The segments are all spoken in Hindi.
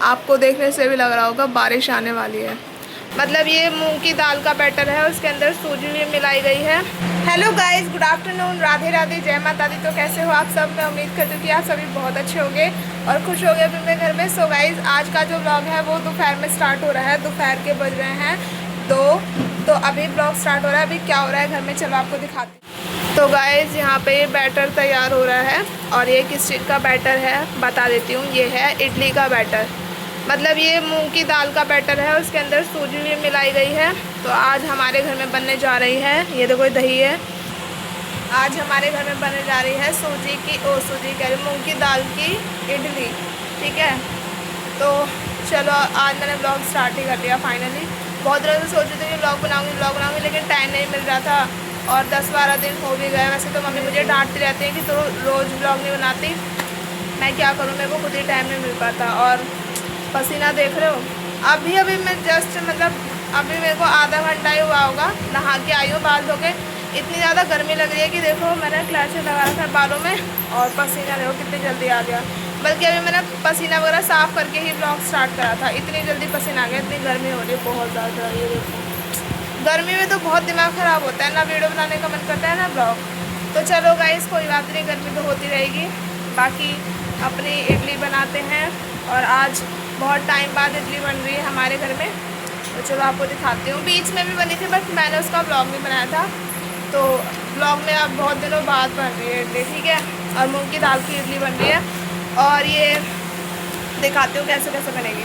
आपको देखने से भी लग रहा होगा बारिश आने वाली है। मतलब ये मूंग की दाल का बैटर है, उसके अंदर सूजी भी मिलाई गई है। Hello guys, good afternoon, Radhe Radhe, जय माता दी। तो कैसे हो आप सब? मैं उम्मीद करती हूँ कि आप सभी बहुत अच्छे होंगे और खुश हो गए अपने अपने घर में। सो गाइस, आज का जो व्लॉग है वो दोपहर में स्टार्ट हो रहा है। दोपहर के बज रहे हैं 2। तो अभी व्लॉग स्टार्ट हो रहा है। अभी क्या हो रहा है घर में, चलो आपको दिखाती हूँ। तो गाइस, यहाँ पे ये बैटर तैयार हो रहा है और ये किस चीज़ का बैटर है बता देती हूँ। ये है इडली का बैटर। मतलब ये मूंग की दाल का बैटर है, उसके अंदर सूजी भी मिलाई गई है। तो आज हमारे घर में बनने जा रही है, ये देखो दही है। आज हमारे घर में बनने जा रही है सूजी कह रही मूंग की दाल की इडली। ठीक है, तो चलो आज मैंने ब्लॉग स्टार्ट ही कर दिया फाइनली। बहुत दिनों से सोच रही थी कि ब्लॉग बनाऊँगी लेकिन टाइम नहीं मिल रहा था और 10-12 दिन हो भी गए। वैसे तो मम्मी मुझे डांटती रहती है कि तो रोज़ ब्लॉग नहीं बनाती। मैं क्या करूँ, मेरे को खुद ही टाइम नहीं मिल पाता। और पसीना देख रहे हो, अभी मैं जस्ट मतलब अभी मेरे को आधा घंटा ही हुआ होगा नहा के आई हूँ बाल धो के। इतनी ज़्यादा गर्मी लग रही है कि देखो मैंने क्लचर लगा रखा है बालों में और पसीना देखो कितनी जल्दी आ गया। बल्कि अभी मैंने पसीना वगैरह साफ़ करके ही ब्लॉग स्टार्ट करा था, इतनी जल्दी पसीना आ गया। इतनी गर्मी हो रही है बहुत ज़्यादा। ये देखो गर्मी में तो बहुत दिमाग ख़राब होता है ना, वीडियो बनाने का मन करता है ना ब्लॉग। तो चलो गाइस, कोई बात नहीं, गर्मी तो होती रहेगी। बाकी अपनी इडली बनाते हैं और आज बहुत टाइम बाद इडली बन रही है हमारे घर में। तो चलो आपको दिखाती हूँ। बीच में भी बनी थी बट मैंने उसका ब्लॉग भी बनाया था। तो ब्लॉग में अब बहुत दिनों बाद बन रही है इडली। ठीक है, और मूंग की दाल की इडली बन रही है और ये दिखाती हूँ कैसे कैसे बनेगी।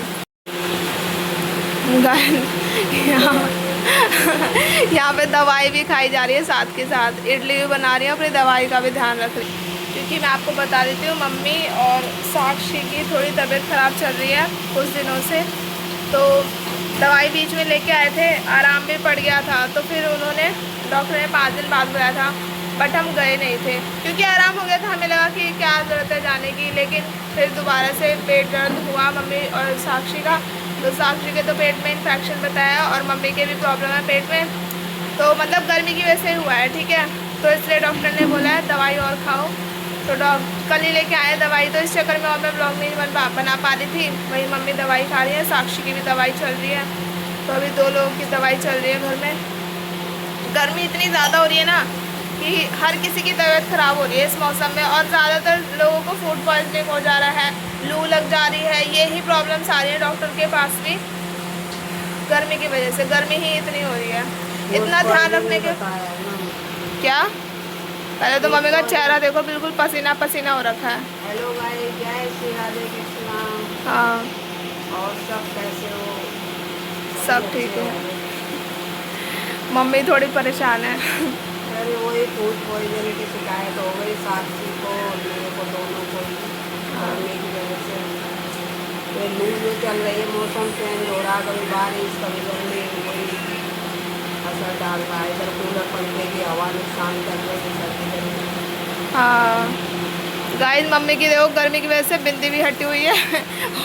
यहाँ पे दवाई भी खाई जा रही है, साथ के साथ इडली भी बना रही है, अपनी दवाई का भी ध्यान रख रही है। क्योंकि मैं आपको बता देती हूँ, मम्मी और साक्षी की थोड़ी तबीयत ख़राब चल रही है कुछ दिनों से। तो दवाई बीच में लेके आए थे, आराम भी पड़ गया था। तो फिर उन्होंने डॉक्टर ने 5 दिन बाद बुलाया था बट हम गए नहीं थे क्योंकि आराम हो गया था। हमें लगा कि क्या ज़रूरत है जाने की, लेकिन फिर दोबारा से पेट दर्द हुआ मम्मी और साक्षी का। तो साक्षी के तो पेट में इन्फेक्शन बताया और मम्मी के भी प्रॉब्लम है पेट में। तो मतलब गर्मी की वजह से हुआ है। ठीक है, तो इसलिए डॉक्टर ने बोला है दवाई और खाओ। तो कल ही लेके आए दवाई। तो इस चक्कर में और मैं ब्लॉग नहीं बना पा रही थी। वही मम्मी दवाई खा रही है, साक्षी की भी दवाई चल रही है। तो अभी 2 लोगों की दवाई चल रही है घर में। गर्मी इतनी ज़्यादा हो रही है ना कि हर किसी की तबीयत ख़राब हो रही है इस मौसम में। और ज़्यादातर लोगों को फूड पॉइजनिंग हो जा रहा है, लू लग जा रही है। यही प्रॉब्लम्स आ रही है डॉक्टर के पास भी गर्मी की वजह से। गर्मी ही इतनी हो रही है, इतना ध्यान रखने के क्या। पहले तो मम्मी का चेहरा देखो, बिल्कुल पसीना पसीना हो रखा है। हेलो भाई, जय श्री राधे कृष्णा। हाँ, और सब कैसे हो? सब ठीक है। मम्मी थोड़ी परेशान है। अरे वही फूड पॉइजन की शिकायत हो गई साक्षी को और मेरे को, दोनों को गर्मी की वजह से। ये लू जो चल रही है, मौसम चेंज हो रहा, कभी बारिश कभी गर्मी, वही असर डाल रहा है। इधर कूलर पंखे की हवा नुकसान कर रही है, सर्दी गर्मी। हाँ गाइस, मम्मी की देखो गर्मी की वजह से बिंदी भी हटी हुई है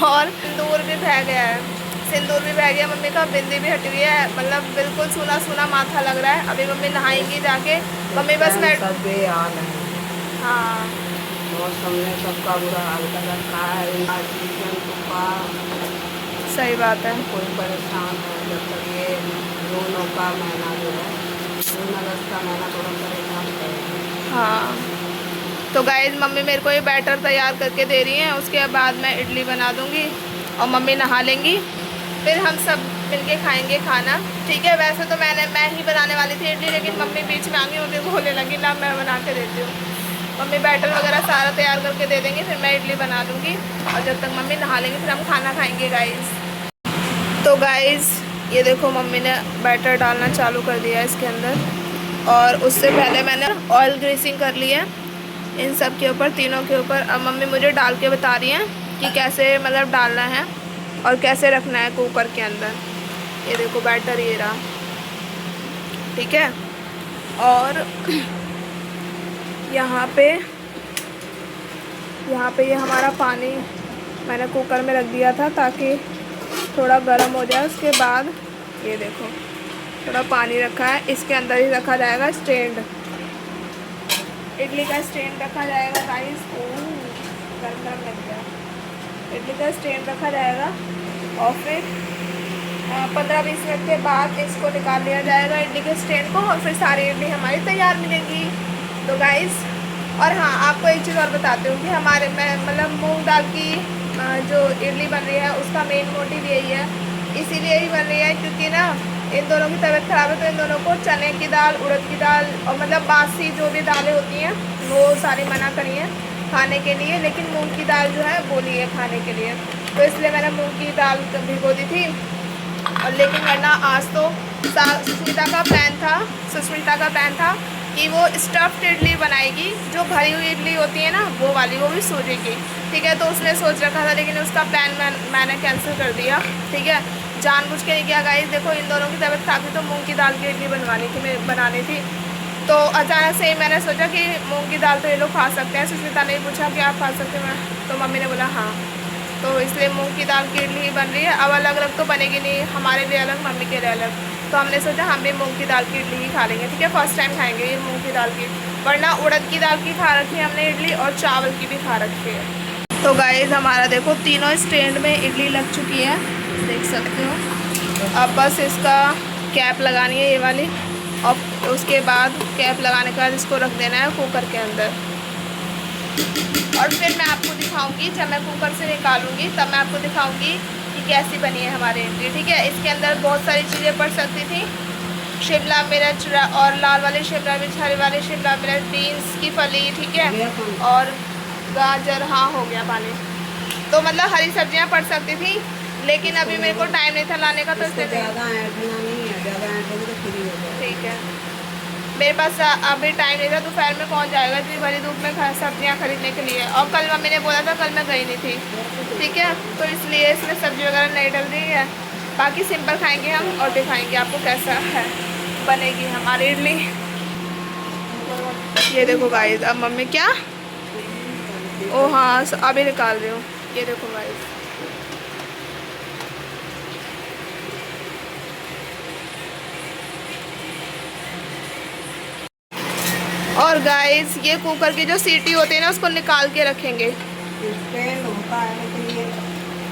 और सिंदूर भी बह गया है। सिंदूर भी बह गया मम्मी का, बिंदी भी हटी हुई है। मतलब बिल्कुल सूना सूना माथा लग रहा है। अभी मम्मी नहाएंगी जाके। मम्मी बस मैं सब बेहाल है। हाँ, मौसम ने सबका बुरा हाल कर रखा है। सही बात है। कोई परेशान है। जब तक ये दोनों का महीना जो है, जून अगस्त का महीना थोड़ा परेशान करेगा। हाँ, तो गाइस मम्मी मेरे को ये बैटर तैयार करके दे रही हैं। उसके बाद मैं इडली बना दूँगी और मम्मी नहा लेंगी, फिर हम सब मिलके खाएंगे खाना। ठीक है, वैसे तो मैं ही बनाने वाली थी इडली, लेकिन मम्मी बीच में आ गई, मुझे बोलने लगी ना मैं बना के देती हूँ। मम्मी बैटर वगैरह सारा तैयार करके दे देंगे, फिर मैं इडली बना दूँगी और जब तक मम्मी नहा लेंगे फिर हम खाना खाएँगे गाइस। तो गाइस ये देखो, मम्मी ने बैटर डालना चालू कर दिया है इसके अंदर। और उससे पहले मैंने ऑयल ग्रीसिंग कर ली है इन सब के ऊपर, तीनों के ऊपर। अब मम्मी मुझे डाल के बता रही हैं कि कैसे मतलब डालना है और कैसे रखना है कुकर के अंदर। ये देखो बैटर ये रहा। ठीक है, और यहाँ पे ये हमारा पानी मैंने कुकर में रख दिया था ताकि थोड़ा गर्म हो जाए। उसके बाद ये देखो थोड़ा पानी रखा है, इसके अंदर ही रखा जाएगा स्टैंड, इडली का स्टैंड रखा जाएगा गाइस। गरम गरम लग गया। इडली का स्टैंड रखा जाएगा और फिर 15-20 मिनट के बाद इसको निकाल लिया जाएगा इडली के स्टैंड को, और फिर सारी इडली हमारी तैयार मिलेंगी। तो गाइस, और हाँ, आपको एक चीज़ और बताती हूँ कि हमारे मतलब मूंग दाल की जो इडली बन रही है उसका मेन मोटिव यही है, इसीलिए ही बन रही है क्योंकि ना इन दोनों की तबीयत ख़राब है, तो इन दोनों को चने की दाल, उड़द की दाल और मतलब बासी जो भी दालें होती हैं वो सारी मना करी हैं खाने के लिए, लेकिन मूंग की दाल जो है बोली है खाने के लिए, तो इसलिए मैंने मूंग की दाल भिगो दी थी। और लेकिन वरना आज तो सुष्मिता का प्लान था कि वो स्टफ्ड इडली बनाएगी, जो भरी हुई इडली होती है ना वो वाली, वो भी सूजी की, ठीक है। तो उसने सोच रखा था, लेकिन उसका प्लान मैंने कैंसिल कर दिया, ठीक है। जानबूझ के नहीं किया गाइस। देखो, इन दोनों की तबीयत खराब थी तो मूंग की दाल की इडली बनानी थी, तो अचानक से ही मैंने सोचा कि मूंग की दाल तो ये लोग खा सकते हैं। सुष्मिता ने पूछा कि आप खा सकते हैं, तो मम्मी ने बोला हाँ, तो इसलिए मूंग की दाल की इडली ही बन रही है। अब अलग अलग तो बनेगी नहीं, हमारे लिए अलग, मम्मी के लिए अलग, तो हमने सोचा हम भी मूंग की दाल की इडली ही खा लेंगे, ठीक है। फर्स्ट टाइम खाएंगे ये मूंग की दाल की, वरना उड़द की दाल की खा रखी है हमने इडली, और चावल की भी खा रखी है। तो गाइस, हमारा देखो तीनों स्टैंड में इडली लग चुकी है, देख सकते हो। अब बस इसका कैप लगानी है ये वाली, और उसके बाद कैप लगाने के बाद इसको रख देना है कुकर के अंदर, और फिर मैं आपको दिखाऊंगी जब मैं कुकर से निकालूंगी, तब मैं आपको दिखाऊंगी कि कैसी बनी है हमारी इडली, ठीक है। इसके अंदर बहुत सारी चीज़ें पड़ सकती थी, शिमला मिर्च और लाल वाली शिमला मिर्च, हरी वाली शिमला मिर्च, बीन्स की फली, ठीक है, और गाजर, हाँ हो गया पानी, तो मतलब हरी सब्जियां पड़ सकती थी, लेकिन अभी मेरे को टाइम नहीं था लाने का, तो इसलिए ठीक है, मेरे पास अभी टाइम नहीं था, दोपहर में कौन जाएगा इतनी भरी धूप में सब्जियां खरीदने के लिए, और कल मम्मी ने बोला था, कल मैं गई नहीं थी, ठीक है, तो इसलिए इसमें सब्जी वगैरह नहीं डल रही है। बाकी सिंपल खाएंगे हम, और दिखाएंगे आपको कैसा है बनेगी हमारी इडली। ये देखो गाइस, अब मम्मी क्या, ओ हाँ अभी निकाल रही हूँ, ये देखो गाइस, और गाइस ये कुकर की जो सीटी होती है ना उसको निकाल के रखेंगे, स्टैंड होता है लेकिन ये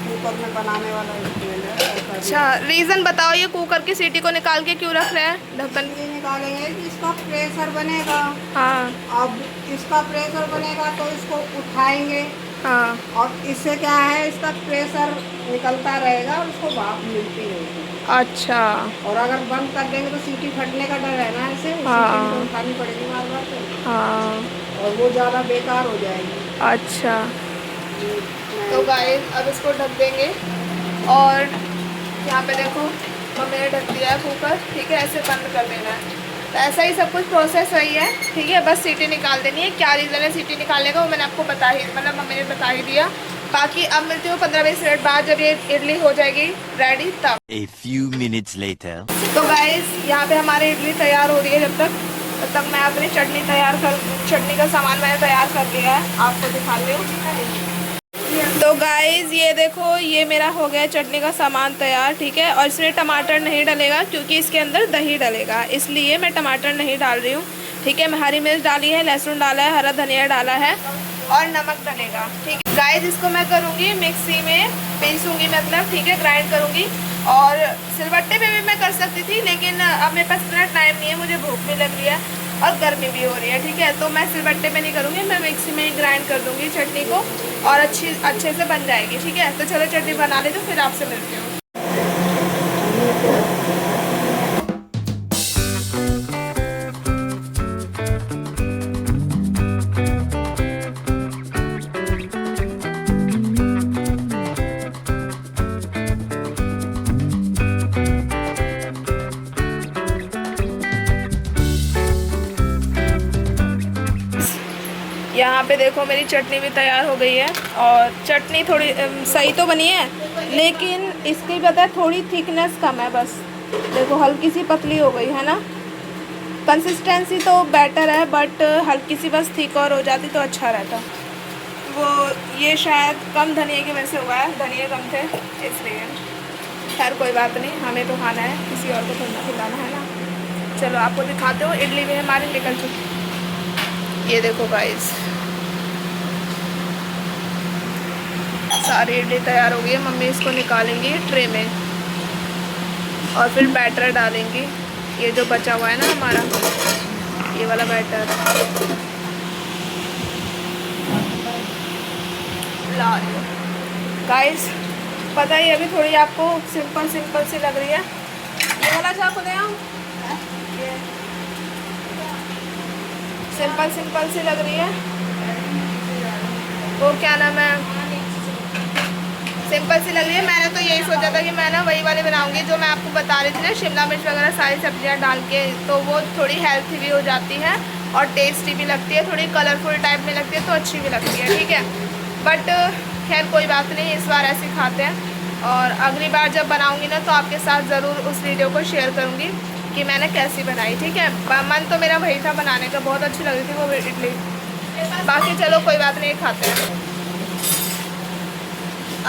कुकर में बनाने वाला स्टैंड है। अच्छा, रीज़न बताओ, ये कुकर की सीटी को निकाल के क्यों रख रहे हैं ढक्कन? ये निकालेंगे कि इसका प्रेशर बनेगा, हाँ, अब इसका प्रेशर बनेगा तो इसको उठाएंगे, हाँ, और इससे क्या है, इसका प्रेशर निकलता रहेगा और उसको भाप मिलती रहेगी। अच्छा, और अगर बंद कर देंगे तो सीटी फटने का डर है ना, ऐसे हाँ, सीटी तो उठानी पड़ेगी बार बार, तो हाँ, और वो ज़्यादा बेकार हो जाएगी। अच्छा, तो गाइस अब इसको ढक देंगे, और यहाँ पे देखो मम्मी ने ढक दिया है कुकर, ठीक है, ऐसे बंद कर देना है, तो ऐसा ही सब कुछ प्रोसेस वही है, ठीक है, बस सीटी निकाल देनी है। क्या रीज़न है सीटी निकालने का वो मैंने आपको बता ही, मतलब मम्मी ने बता ही दिया। बाकी अब मिलती हूँ 15-20 मिनट बाद, जब ये इडली हो जाएगी रेडी तब। A few minutes later. तो गाइस, यहाँ पे हमारी इडली तैयार हो रही है, जब तक मैं अपनी चटनी का सामान मैंने तैयार कर लिया है, आपको दिखा रही हूँ। तो गाइस ये देखो, ये मेरा हो गया चटनी का सामान तैयार, ठीक है, और इसमें टमाटर नहीं डलेगा क्योंकि इसके अंदर दही डलेगा, इसलिए मैं टमाटर नहीं डाल रही हूँ, ठीक है। मैं हरी मिर्च डाली है, लहसुन डाला है, हरा धनिया डाला है, और नमक डलेगा, ठीक है। गाइस इसको मैं करूँगी मिक्सी में पीसूँगी, मतलब ठीक है, ग्राइंड करूँगी, और सिलबट्टे पे भी मैं कर सकती थी, लेकिन अब मेरे पास इतना टाइम नहीं है, मुझे भूख भी लग रही है और गर्मी भी हो रही है, ठीक है, तो मैं सिलबट्टे पे नहीं करूँगी, मैं मिक्सी में ही ग्राइंड कर दूँगी चटनी को, और अच्छे से बन जाएगी, ठीक है। तो चलो चटनी बना ले, तो फिर आपसे मिलती हूँ। यहाँ पे देखो मेरी चटनी भी तैयार हो गई है, और चटनी थोड़ी सही तो बनी है, लेकिन इसकी पता है थोड़ी थिकनेस कम है, बस देखो हल्की सी पतली हो गई है ना। कंसिस्टेंसी तो बेटर है, बट हल्की सी बस थिक और हो जाती तो अच्छा रहता। वो ये शायद कम धनिया की वजह से हुआ है, धनिया कम थे इसलिए। खैर कोई बात नहीं, हमें तो खाना है, किसी और को थोड़ा खिलाना है ना। चलो आपको दिखाते हो, इडली भी हमारी निकल चुकी है, ये देखो गाइस, सारी इडली तैयार हो गई है। मम्मी इसको निकालेंगी ट्रे में और फिर बैटर डालेंगी। ये जो बचा हुआ है ना हमारा, ये वाला बैटर ला रही हूँ। गाइस पता ही अभी थोड़ी आपको सिंपल सी लग रही है। ये वाला चाकू दे आऊं, ये सिंपल सी लग रही है। वो क्या नाम है, सिंपल सी लग रही है। मैंने तो यही सोचा था कि मैं ना वही वाली बनाऊंगी जो मैं आपको बता रही थी ना, शिमला मिर्च वगैरह सारी सब्जियां डाल के, तो वो थोड़ी हेल्थी भी हो जाती है और टेस्टी भी लगती है, थोड़ी कलरफुल टाइप में लगती है तो अच्छी भी लगती है, ठीक है। बट खैर कोई बात नहीं, इस बार ऐसे खाते हैं। और अगली बार जब बनाऊंगी ना तो आपके साथ ज़रूर उस वीडियो को शेयर करूँगी कि मैंने कैसी बनाई, ठीक है। मन तो मेरा वही था बनाने का, बहुत अच्छी लग रही थी वो इडली। बाकी चलो कोई बात नहीं, खाते हैं।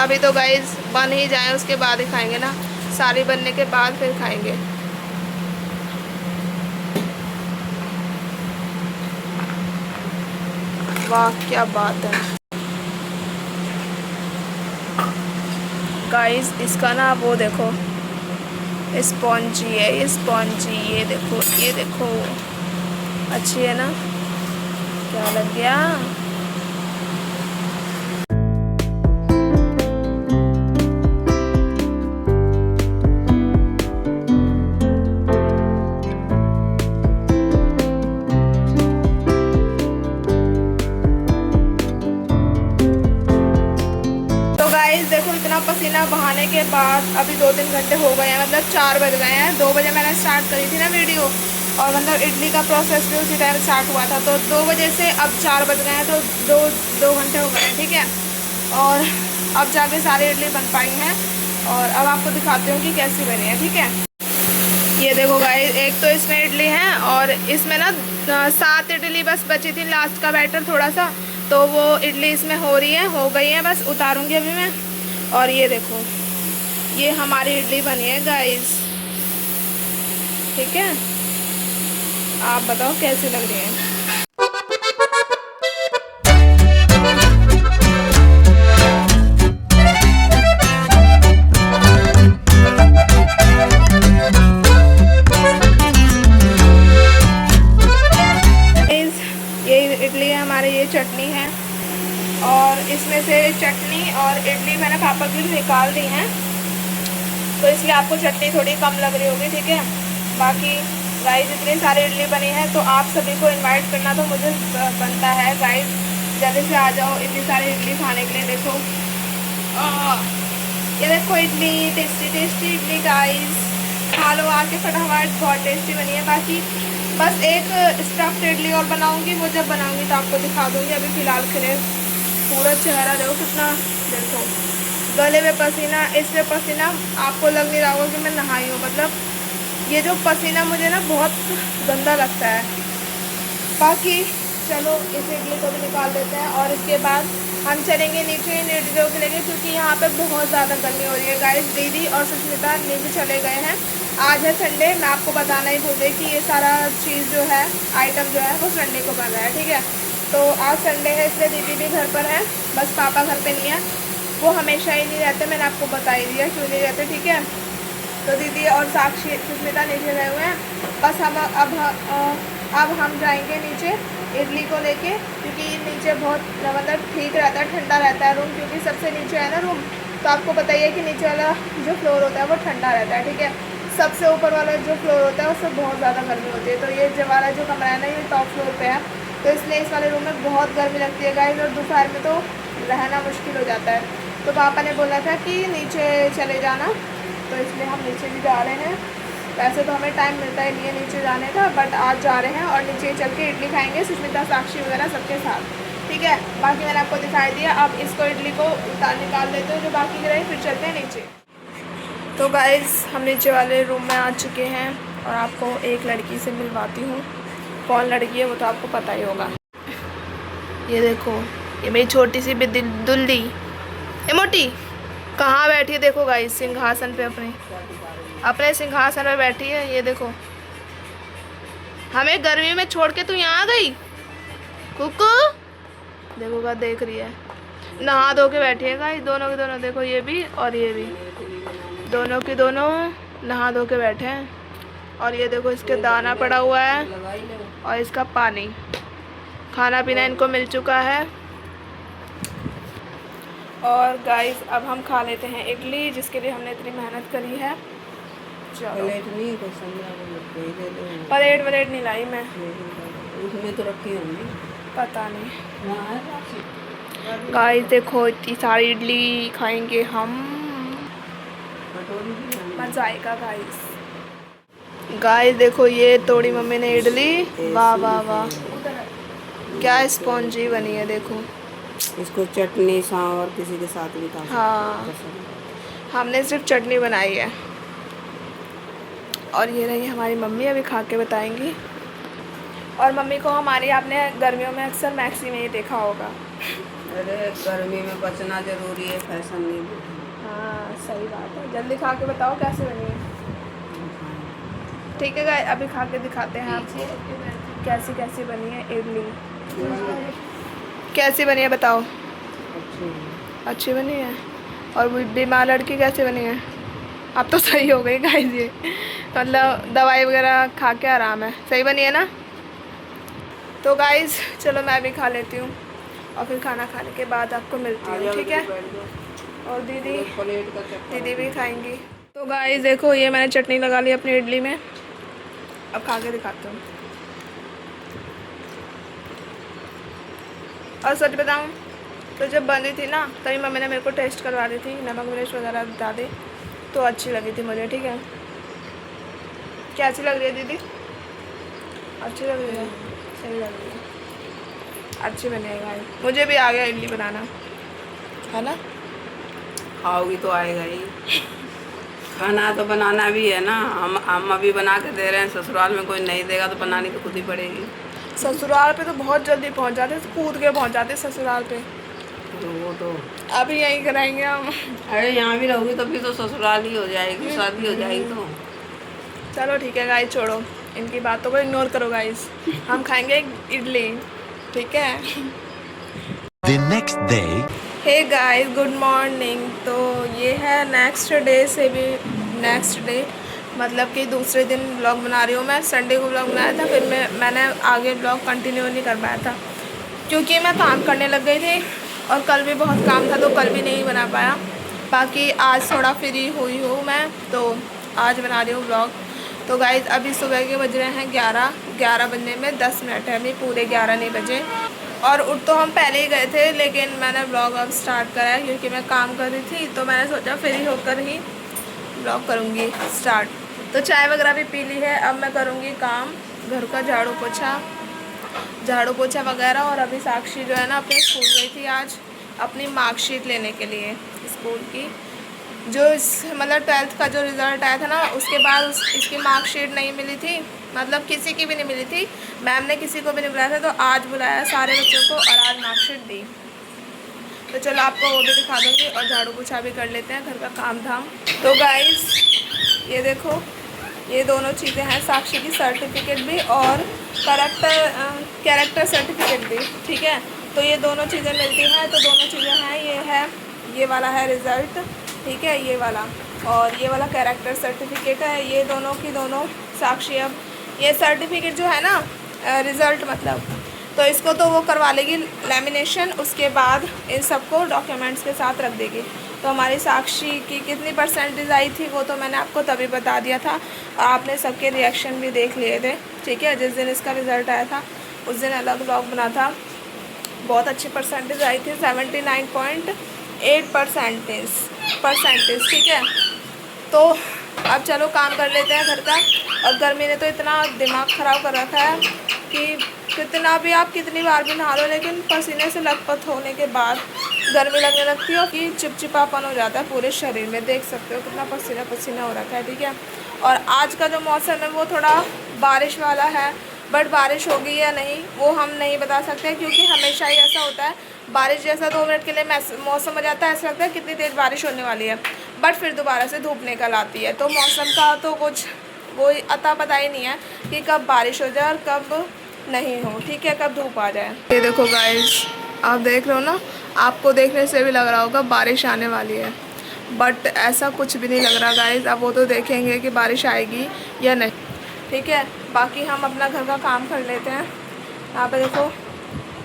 अभी तो गाइस बन ही जाए उसके बाद ही खाएंगे ना, सारी बनने के बाद फिर खाएंगे। वाह क्या बात है गाइस। इसका ना वो देखो स्पॉन्जी है, ये स्पॉन्जी, ये देखो अच्छी है ना, क्या लग गया। देखो इतना पसीना बहाने के बाद अभी 2-3 घंटे हो गए हैं, मतलब 4 बज गए हैं। 2 बजे मैंने स्टार्ट करी थी ना वीडियो, और मतलब इडली का प्रोसेस भी उसी टाइम स्टार्ट हुआ था, तो 2 बजे से अब 4 बज गए हैं, तो 2 घंटे हो गए हैं, ठीक है। और अब जाके सारी इडली बन पाई हैं और अब आपको दिखाती हूँ कि कैसी बनी है, ठीक है। ये देखो गाइस, एक तो इसमें इडली है और इसमें ना 7 इडली बस बची थी, लास्ट का बैटर थोड़ा सा, तो वो इडली इसमें हो रही है, हो गई है, बस उतारूंगी अभी मैं। और ये देखो ये हमारी इडली बनी है गाइस, ठीक है। आप बताओ कैसी लग रही है। ये इडली है हमारे, ये चटनी है, और इसमें से चटनी और इडली मैंने पापा की निकाल दी हैं, तो इसलिए आपको चटनी थोड़ी कम लग रही होगी, ठीक है। बाकी गाइस इतनी सारी इडली बनी है तो आप सभी को इनवाइट करना तो मुझे बनता है गाइस, जल्दी से आ जाओ इतनी सारी इडली खाने के लिए। देखो ये देखो इडली, टेस्टी इडली गाइस, खा लो आके फटाफट, बहुत टेस्टी बनी है। बाकी बस एक स्टफ्ड इडली और बनाऊंगी, वो जब बनाऊंगी तो आपको दिखा दूंगी। अभी फ़िलहाल के लिए पूरा चेहरा देखो कितना, देखो गले में पसीना, इसमें पसीना आपको लग नहीं रहा होगा कि मैं नहाई हूँ, मतलब ये जो पसीना मुझे ना बहुत गंदा लगता है। बाकी चलो इस इडली को भी निकाल देते हैं और इसके बाद हम चलेंगे नीचे इन इडलियों के लिए, क्योंकि यहाँ पे बहुत ज़्यादा गर्मी हो रही है गाइस। दीदी और सुष्मिता नीचे चले गए हैं, आज है संडे, मैं आपको बताना ही भूल गई कि ये सारा चीज़ जो है, आइटम जो है वो संडे को बन रहा है, ठीक है। तो आज संडे है इसलिए दीदी भी घर पर है, बस पापा घर पे नहीं है, वो हमेशा ही नहीं रहते, मैंने आपको बता ही दिया क्यों नहीं रहते, ठीक है। तो दीदी और साक्षी सुष्मिता नीचे गए हुए हैं, बस हम अब हम जाएंगे नीचे इडली को लेके, क्योंकि नीचे बहुत मतलब ठीक रहता है, ठंडा रहता है रूम, क्योंकि सबसे नीचे है ना रूम, तो आपको बताइए कि नीचे वाला जो फ्लोर होता है वो ठंडा रहता है, ठीक है। सबसे ऊपर वाला जो फ्लोर होता है उससे बहुत ज़्यादा गर्मी होती है। तो ये जो वाला जो कमरा है ना, ये टॉप फ्लोर पे है, तो इसलिए इस वाले रूम में बहुत गर्मी लगती है गाइस, और दोपहर में तो रहना मुश्किल हो जाता है। तो पापा ने बोला था कि नीचे चले जाना, तो इसलिए हम नीचे भी जा रहे हैं। वैसे तो हमें टाइम मिलता ही नहीं है नीचे जाने का, बट आज जा रहे हैं और नीचे चल के इडली खाएंगे सुष्मिता, साक्षी वगैरह सबके साथ, ठीक है। बाकी मैंने आपको दिखाई दिया, अब इसको इडली को निकाल देते हो जो बाकी की रही, फिर चलते हैं नीचे। तो गाइस हम नीचे वाले रूम में आ चुके हैं और आपको एक लड़की से मिलवाती हूँ। कौन लड़की है वो तो आपको पता ही होगा। ये देखो, ये मेरी छोटी सी दुल्ली, ये मोटी कहाँ बैठी है, देखो गाइस सिंहासन पे, अपने सिंहासन पे बैठी है। ये देखो, हमें गर्मी में छोड़ के तू यहाँ आ गई कुकू, देखो का देख रही है। नहा धो के बैठी है गाइस, दोनों के दोनों, देखो ये भी और ये भी, दोनों के दोनों नहा धो के बैठे हैं। और ये देखो इसके दाना पड़ा हुआ है और इसका पानी। खाना पीना इनको मिल चुका है। और गाइस अब हम खा लेते हैं इडली, जिसके लिए हमने इतनी मेहनत करी है। चलो प्लेट वलेट नहीं लाई मैं, उसमें तो रखी होंगी, पता नहीं। गाइस देखो इतनी सारी इडली खाएंगे हम, मजा आएगा गाइस। गाइस देखो ये तोड़ी मम्मी ने इडली, वाह वाह वाह, क्या स्पॉन्जी बनी है देखो। इसको चटनी सांवर किसी के साथ भी खा सकते हैं। हाँ, हमने सिर्फ चटनी बनाई है। और ये रही हमारी मम्मी, अभी खा के बताएंगी। और मम्मी को हमारी आपने गर्मियों में अक्सर मैक्सी में ही देखा होगा। अरे गर्मी में बचना जरूरी है, फैशन नहीं। हाँ सही बात है, जल्दी खा के बताओ कैसे बनी है। ठीक है गाइस, अभी खा के दिखाते हैं आपको कैसी कैसी बनी है इडली। कैसी बनी है बताओ। अच्छी बनी है। और वो बीमार लड़की कैसे बनी है। अब तो सही हो गई गाइस, ये मतलब दवाई वगैरह खा के आराम है। सही बनी है ना। तो गाइस चलो मैं भी खा लेती हूँ और फिर खाना खाने के बाद आपको मिलती हूँ, ठीक है। और दीदी भी खाएंगी। तो गाइस देखो ये मैंने चटनी लगा ली अपनी इडली में, अब खा के दिखाती हूँ। और सच बताऊँ तो जब बनी थी ना तभी मम्मी ने मेरे को टेस्ट करवा दी थी, नमक मिर्च वगैरह बता दी, तो अच्छी लगी थी मुझे, ठीक है। क्या अच्छी लग रही है दीदी। अच्छी लग रही है, सही लग रही है, अच्छी बनेगा। मुझे भी आ गया इडली बनाना, है ना। खाओगी तो आएगा ही। खाना तो बनाना भी है ना, हम अभी बना के दे रहे हैं, ससुराल में कोई नहीं देगा तो बनानी तो खुद ही पड़ेगी। ससुराल पे तो बहुत जल्दी पहुंच जाते, कूद के पहुंच जाते ससुराल पे। तो वो तो अभी यहीं कराएंगे हम। अरे यहाँ भी रहोगी तभी तो ससुराल ही हो जाएगी, शादी हो जाएगी तो। चलो ठीक है गाइस, छोड़ो इनकी बातों को, इग्नोर करो गाइस। हम खाएंगे इडली, ठीक है। The next day. Hey guys good morning. तो ये है नेक्स्ट डे से भी नेक्स्ट डे, मतलब कि दूसरे दिन ब्लॉग बना रही हूँ मैं। संडे को ब्लॉग बनाया था, फिर मैंने आगे ब्लॉग कंटिन्यू नहीं कर पाया था क्योंकि मैं काम करने लग गई थी और कल भी बहुत काम था, तो कल भी नहीं बना पाया। बाकी आज थोड़ा फ्री हुई हूँ मैं, तो आज बना रही हूँ ब्लॉग। तो गाइस अभी सुबह के बज रहे हैं 11 बजने में 10 मिनट है, अभी पूरे 11 नहीं बजे। और उठ तो हम पहले ही गए थे, लेकिन मैंने ब्लॉग अब स्टार्ट करा है क्योंकि मैं काम कर रही थी, तो मैंने सोचा फ्री होकर ही ब्लॉग करूँगी स्टार्ट। तो चाय वगैरह भी पी ली है, अब मैं करूँगी काम घर का, झाड़ू पोछा वगैरह। और अभी साक्षी जो है ना अपने स्कूल गई थी आज अपनी मार्कशीट लेने के लिए स्कूल की, जो मतलब 12th का जो रिज़ल्ट आया था ना, उसके बाद इसकी मार्कशीट नहीं मिली थी, मतलब किसी की भी नहीं मिली थी, मैम ने किसी को भी नहीं बुलाया था। तो आज बुलाया सारे बच्चों को और आज मार्कशीट दी। तो चलो आपको वो भी दिखा दूँगी और झाड़ू पोछा भी कर लेते हैं घर का काम धाम। तो गाइस ये देखो, ये दोनों चीज़ें हैं, साक्षी की सर्टिफिकेट भी और कैरेक्टर सर्टिफिकेट भी, ठीक है। तो ये दोनों चीज़ें मिलती हैं, तो दोनों चीज़ें हैं, ये वाला है रिज़ल्ट, ठीक है, ये वाला, और ये वाला कैरेक्टर सर्टिफिकेट है। ये दोनों की दोनों साक्षी अब ये सर्टिफिकेट जो है ना, रिज़ल्ट मतलब, तो इसको तो वो करवा लेगी लैमिनेशन, उसके बाद इन सबको डॉक्यूमेंट्स के साथ रख देगी। तो हमारी साक्षी की कितनी परसेंटेज आई थी वो तो मैंने आपको तभी बता दिया था, और आपने सबके रिएक्शन भी देख लिए थे, ठीक है। जिस दिन इसका रिज़ल्ट आया था उस दिन अलग ब्लॉग बना था। बहुत अच्छी परसेंटेज आई थी, 79.8 परसेंटेज, ठीक है। तो अब चलो काम कर लेते हैं घर का। और गर्मी ने तो इतना दिमाग ख़राब कर रखा है कि कितना भी आप कितनी बार भी नहा लो, लेकिन पसीने से लथपथ होने के बाद गर्मी लगने लगती है कि चिपचिपापन हो जाता है पूरे शरीर में। देख सकते हो कितना पसीना पसीना हो रखा है, ठीक है। और आज का जो मौसम है वो थोड़ा बारिश वाला है, बट बारिश होगी या नहीं वो हम नहीं बता सकते, क्योंकि हमेशा ही ऐसा होता है, बारिश जैसा 2 मिनट के लिए मौसम हो जाता है, ऐसा लगता है कितनी तेज़ बारिश होने वाली है, बट फिर दोबारा से धूप निकल आती है। तो मौसम का तो कुछ वो अता पता ही नहीं है कि कब बारिश हो जाए और कब नहीं हो, ठीक है, कब धूप आ जाए। ये देखो गाइस आप देख रहे हो ना, आपको देखने से भी लग रहा होगा बारिश आने वाली है, बट ऐसा कुछ भी नहीं लग रहा गाइस। अब वो तो देखेंगे कि बारिश आएगी या नहीं, ठीक है। बाकी हम अपना घर का काम कर लेते हैं। यहाँ पे देखो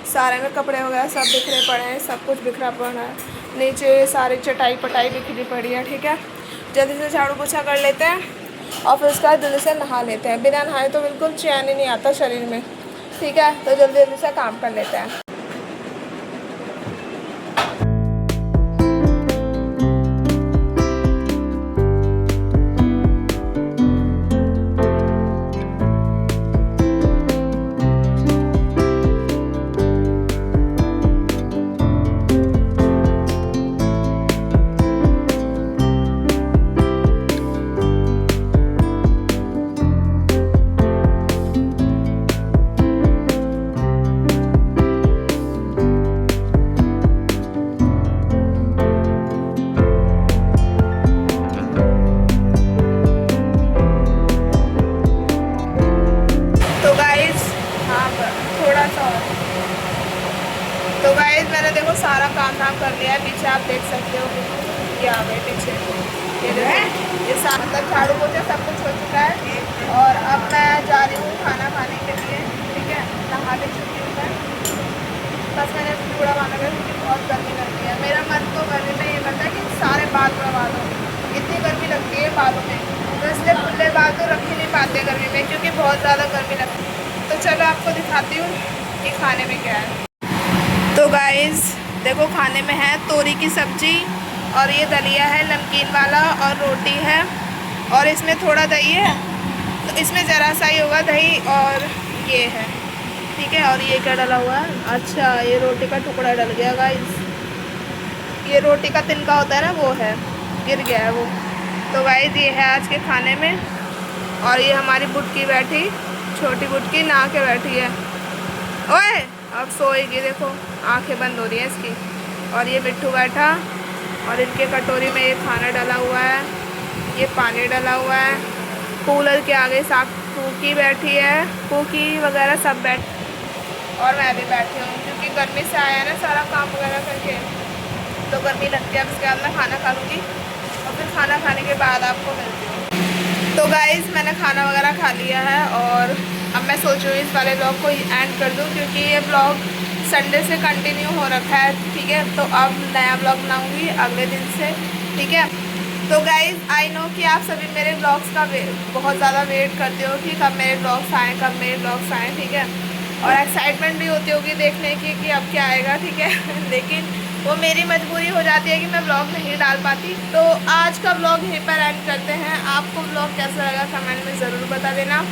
सारे में कपड़े वगैरह सब बिखरे पड़े हैं, सब कुछ बिखरा पड़ा है, नीचे सारी चटाई पटाई बिखरी पड़ी है, ठीक है। जल्दी से झाड़ू पोछा कर लेते हैं और फिर उसके बाद जल्दी से नहा लेते हैं। बिना नहाए तो बिल्कुल चैन ही नहीं आता शरीर में, ठीक है। तो जल्दी जल्दी से काम कर लेते हैं। तो गाइस मैंने देखो सारा काम धाम कर लिया है। पीछे आप देख सकते हो क्या है पीछे, ये सारा मतलब झाड़ू पोछा सब कुछ हो चुका है। और अब मैं जा रही हूँ खाना खाने के लिए, ठीक है। नहा ले चुकी हूँ मैं, बस मैंने कूड़ा माना गया क्योंकि बहुत गर्मी लगती है। मेरा मन तो गर्मी में ये करता है कि सारे बाल बर्बाद हो, इतनी गर्मी लगती है बालों में, तो इसलिए खुले बाल तो रख ही नहीं पाते गर्मी में, क्योंकि बहुत ज़्यादा गर्मी लगती है। तो चलो आपको दिखाती हूँ कि खाने में क्या है। तो गाइस देखो खाने में है तोरी की सब्जी, और ये दलिया है नमकीन वाला, और रोटी है, और इसमें थोड़ा दही है, तो इसमें ज़रा सा ही होगा दही, और ये है, ठीक है। और ये क्या डला हुआ है, अच्छा ये रोटी का टुकड़ा डल गया गाइस, ये रोटी का तिनका होता है ना वो है, गिर गया है वो। तो गाइस ये है आज के खाने में। और ये हमारी बुटकी बैठी, छोटी बुटकी नहा के बैठी है, ओए अब सोएगी, देखो आंखें बंद हो रही है इसकी। और ये मिट्ठू बैठा, और इनके कटोरी में ये खाना डाला हुआ है, ये पानी डाला हुआ है। कूलर के आगे साथ कुकी बैठी है, कुकी वगैरह सब बैठ, और मैं भी बैठी हूँ क्योंकि गर्मी से आया है ना सारा काम वगैरह करके, तो गर्मी लगती है। अब इसके बाद मैं खाना खा लूँगी और फिर खाना खाने के बाद आपको मिलती हूँ। तो गाइस मैंने खाना वगैरह खा लिया है, और अब मैं सोच रही हूँ इस वाले ब्लॉग को एंड कर दूँ, क्योंकि ये ब्लॉग संडे से कंटिन्यू हो रखा है, ठीक है। तो अब नया ब्लॉग बनाऊँगी अगले दिन से, ठीक है। तो गाइस आई नो कि आप सभी मेरे ब्लॉग्स का बहुत ज़्यादा वेट करते हो कि कब मेरे ब्लॉग्स आएँ, कब मेरे ब्लॉग्स आएँ, ठीक है। और एक्साइटमेंट भी होती होगी देखने की कि अब क्या आएगा, ठीक है। लेकिन वो मेरी मजबूरी हो जाती है कि मैं ब्लॉग नहीं डाल पाती। तो आज का ब्लॉग यहीं पर एंड करते हैं। आपको ब्लॉग कैसा लगा कमेंट में ज़रूर बता देना,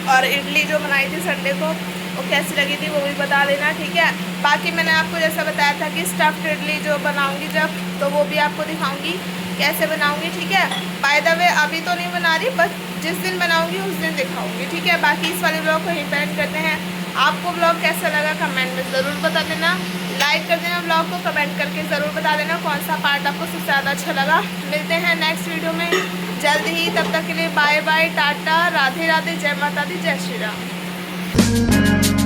और इडली जो बनाई थी संडे को वो कैसी लगी थी वो भी बता देना, ठीक है। बाकी मैंने आपको जैसा बताया था कि स्टफ्ड इडली जो बनाऊंगी जब, तो वो भी आपको दिखाऊंगी कैसे बनाऊंगी, ठीक है। बाय द वे अभी तो नहीं बना रही, बस जिस दिन बनाऊंगी उस दिन दिखाऊंगी, ठीक है। बाकी इस वाले ब्लॉग को यहीं पे एंड करते हैं। आपको ब्लॉग कैसा लगा कमेंट में ज़रूर बता देना, लाइक कर देना ब्लॉग को, कमेंट करके ज़रूर बता देना कौन सा पार्ट आपको सबसे ज़्यादा अच्छा लगा। मिलते हैं नेक्स्ट वीडियो में जल्द ही, तब तक के लिए बाय बाय, टाटा, राधे राधे, जय माता दी, जय श्री राम।